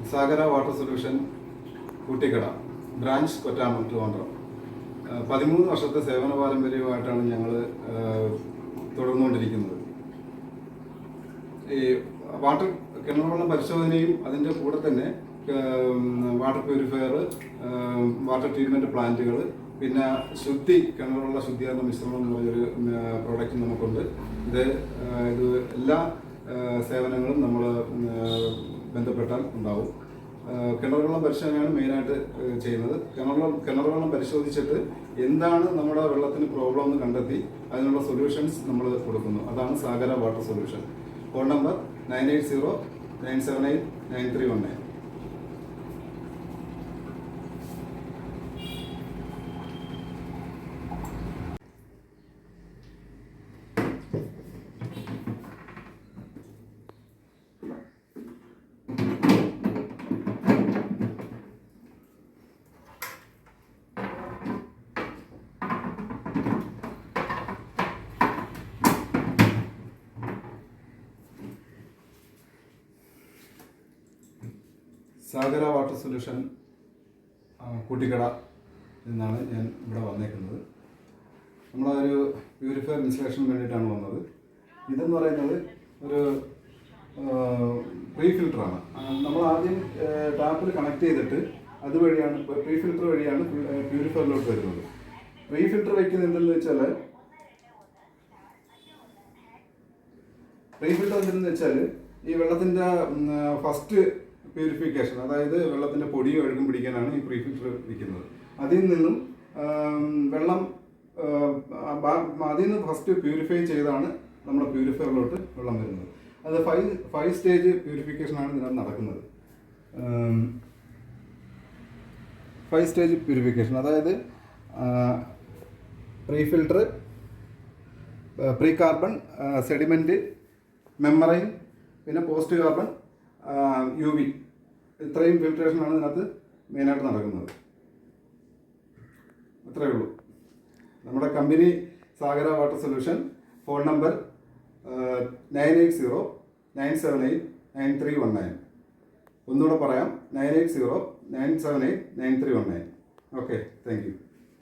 സാഗര water solution Koottikkada branch Kottamam Trivandrum 13 വർഷത്തെ സേവന പാരമ്പര്യമായിട്ടാണ് ഞങ്ങൾ തുടർന്നുകൊണ്ടിരിക്കുന്നത്. ഈ വാട്ടർ കിണറുവെള്ളം പരിശോധനയും അതിൻ്റെ കൂടെ തന്നെ വാട്ടർ പ്യൂരിഫയർ, വാട്ടർ ട്രീറ്റ്മെൻറ്റ് പ്ലാന്റുകൾ, പിന്നെ കിണറുവെള്ള ശുദ്ധീകരണ മിശ്രണം എന്ന് പറഞ്ഞൊരു പ്രോഡക്റ്റ് നമുക്കുണ്ട്. ഇത് എല്ലാ സേവനങ്ങളും നമ്മൾ ബന്ധപ്പെട്ടാൽ ഉണ്ടാവും. കിണറുവെള്ളം പരിശോധനയാണ് മെയിനായിട്ട് ചെയ്യുന്നത്. കിണറുവെള്ളം പരിശോധിച്ചിട്ട് എന്താണ് നമ്മുടെ വെള്ളത്തിന് പ്രോബ്ലം എന്ന് കണ്ടെത്തി അതിനുള്ള സൊല്യൂഷൻസ് നമ്മൾ കൊടുക്കുന്നു. അതാണ് സാഗര വാട്ടർ സൊല്യൂഷൻ. Phone number 9809789319. സാഗര വാട്ടർ സൊല്യൂഷൻ കൂട്ടിക്കട എന്നാണ് ഞാൻ ഇവിടെ വന്നേക്കുന്നത്. നമ്മളൊരു പ്യൂരിഫയർ ഇൻസ്റ്റലേഷന് വേണ്ടിയിട്ടാണ് വന്നത്. ഇതെന്ന് പറയുന്നത് ഒരു പ്രീ ഫിൽറ്ററാണ്. നമ്മൾ ആദ്യം ടാപ്പിൽ കണക്ട് ചെയ്തിട്ട് അതുവഴിയാണ് പ്രീ ഫിൽറ്റർ വഴിയാണ് പ്യൂരിഫയറിലോട്ട് വരുന്നത്. പ്രീ ഫിൽറ്റർ വയ്ക്കുന്നത് എന്തെന്ന് വെച്ചാൽ ഈ വെള്ളത്തിൻ്റെ ഫസ്റ്റ് പ്യൂരിഫിക്കേഷൻ, അതായത് വെള്ളത്തിൻ്റെ പൊടിയും അഴുക്കും പിടിക്കാനാണ് ഈ പ്രീ ഫിൽറ്റർ വയ്ക്കുന്നത്. അതിൽ നിന്നും ഫസ്റ്റ് പ്യൂരിഫൈ ചെയ്താണ് നമ്മുടെ പ്യൂരിഫയറിലോട്ട് വെള്ളം വരുന്നത്. അത് 5 സ്റ്റേജ് പ്യൂരിഫിക്കേഷനാണ് ഇതിനകത്ത് നടക്കുന്നത്. 5 സ്റ്റേജ് പ്യൂരിഫിക്കേഷൻ, അതായത് pre filter, pre carbon, sediment, membrane, പിന്നെ പോസ്റ്റ് കാർബൺ, UV, ഇത്രയും ഫിൽട്രേഷനാണ് ഇതിനകത്ത് മെയിനായിട്ട് നടക്കുന്നത്. അത്രയേ ഉള്ളൂ. നമ്മുടെ കമ്പനി സാഗര വാട്ടർ സൊല്യൂഷൻ. Phone number 9809789319. ഒന്നുകൂടെ പറയാം, 9809789319. Okay, thank you.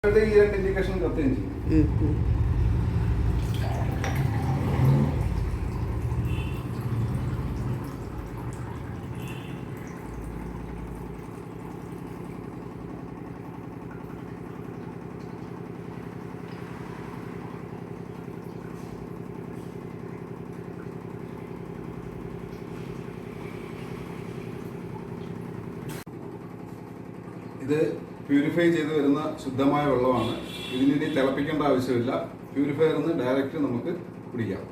ഈ 2 ഇൻഡിക്കേഷൻ കത്തുകയും ചെയ്യും. ഇത് പ്യൂരിഫൈ ചെയ്ത് വരുന്ന ശുദ്ധമായ വെള്ളമാണ്. ഇതിനി തിളപ്പിക്കേണ്ട ആവശ്യമില്ല. പ്യൂരിഫയറിൽ നിന്ന് ഡയറക്റ്റ് നമുക്ക് കുടിക്കാം.